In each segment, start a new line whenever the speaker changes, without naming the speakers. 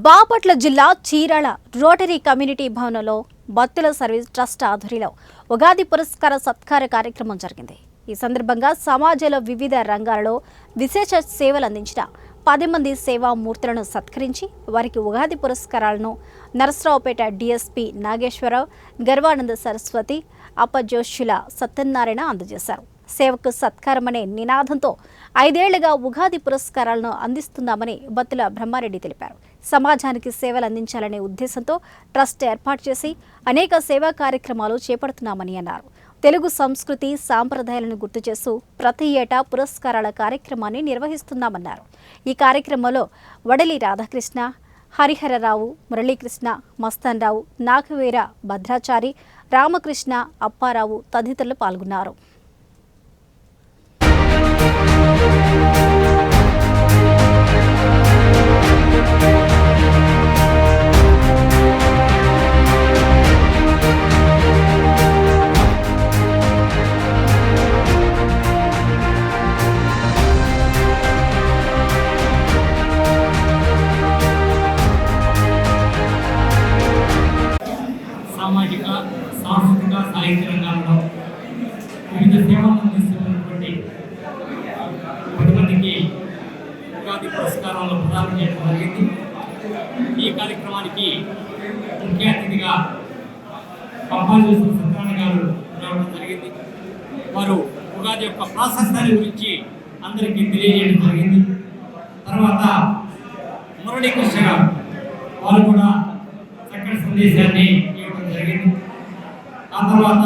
బాపట్ల జిల్లా Chirala rotary community భవనంలో భక్తుల సర్వీస్ ట్రస్ట్ ఆధ్వర్యంలో ఉగాది పురస్కార సత్కార కార్యక్రమం జరిగింది. ఈ సందర్భంగా సమాజంలో వివిధ రంగాలలో విశేష సేవలు అందించిన 10 మంది సేవామూర్తులను సత్కరించి వారికి ఉగాది పురస్కారాలను నరసరావుపేట డిఎస్పీ నాగేశ్వరరావు, గర్వానంద సరస్వతి, అప్పజోషుల సత్యనారాయణ అందజేశారు. సేవకు సత్కారం అనే నినాదంతో 5 ఏళ్లుగా ఉగాది పురస్కారాలను అందిస్తున్నామని బత్తుల బ్రహ్మారెడ్డి తెలిపారు. సమాజానికి సేవలు అందించాలనే ఉద్దేశంతో ట్రస్ట్ ఏర్పాటు చేసి అనేక సేవా కార్యక్రమాలు చేపడుతున్నామని అన్నారు. తెలుగు సంస్కృతి సాంప్రదాయాలను గుర్తు చేస్తూ ప్రతి ఏటా పురస్కారాల కార్యక్రమాన్ని నిర్వహిస్తున్నామన్నారు. ఈ కార్యక్రమంలో వడలి రాధాకృష్ణ, హరిహరరావు, మురళీకృష్ణ, మస్తాన్రావు, నాగవీర భద్రాచారి, రామకృష్ణ, అప్పారావు తదితరులు పాల్గొన్నారు.
సామాజిక, సాంస్కృతిక, సాహిత్య రంగాల్లో వివిధ సేవలు అందిస్తున్నటువంటి 10 మందికి ఉగాది పురస్కారాలను ప్రదానం చేయడం జరిగింది. ఈ కార్యక్రమానికి ముఖ్య అతిథిగా అప్పజోషుల సత్యనారాయణ గారు రావడం జరిగింది. వారు ఉగాది యొక్క ప్రాశస్త్యాన్ని గురించి అందరికీ తెలియజేయడం జరిగింది. తర్వాత మురళీకృష్ణ గారు వారు కూడా చక్కటి సందేశాన్ని ఇవ్వడం జరిగింది. ఆ తర్వాత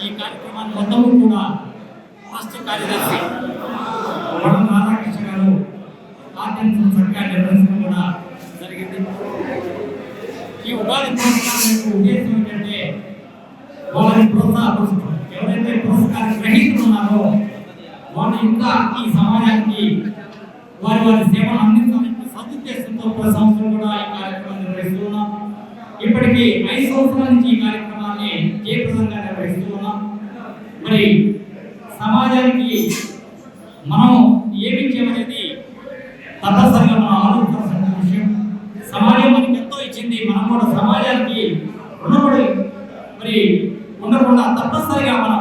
ఈ కార్యక్రమాన్ని మొత్తము కూడా రాష్ట్ర కార్యదర్శి వడలి రాధాకృష్ణ గారు ఆధ్యాత్మిక సత్కారం నిర్వహించడం కూడా జరిగింది. ఈ ఉగాది పురస్కారం యొక్క ఉద్దేశం ఏంటంటే వారిని ప్రోత్సాహపరుచడం. ఎవరైతే పురస్కారం గ్రహీతలు ఉన్నారో వాళ్ళు ఇంకా ఈ సమాజానికి వారి సేవలు అందించాలని సదుద్దేశంతో ప్రతి సంవత్సరం కూడా ఈ కార్యక్రమాన్ని నిర్వహిస్తున్నాం. ఇప్పటికీ 5 సంవత్సరాల నుంచి ఈ కార్యక్రమాన్ని జయప్రదంగా నిర్వహిస్తున్నాం. మరి సమాజానికి మనం ఏమిచ్చామనేది తప్పనిసరిగా మనం ఆలోచించాల్సిన విషయం. సమాజం మనకి ఎంతో ఇచ్చింది, మనం కూడా సమాజానికి రుణపడి మరి ఉండకుండా తప్పనిసరిగా మన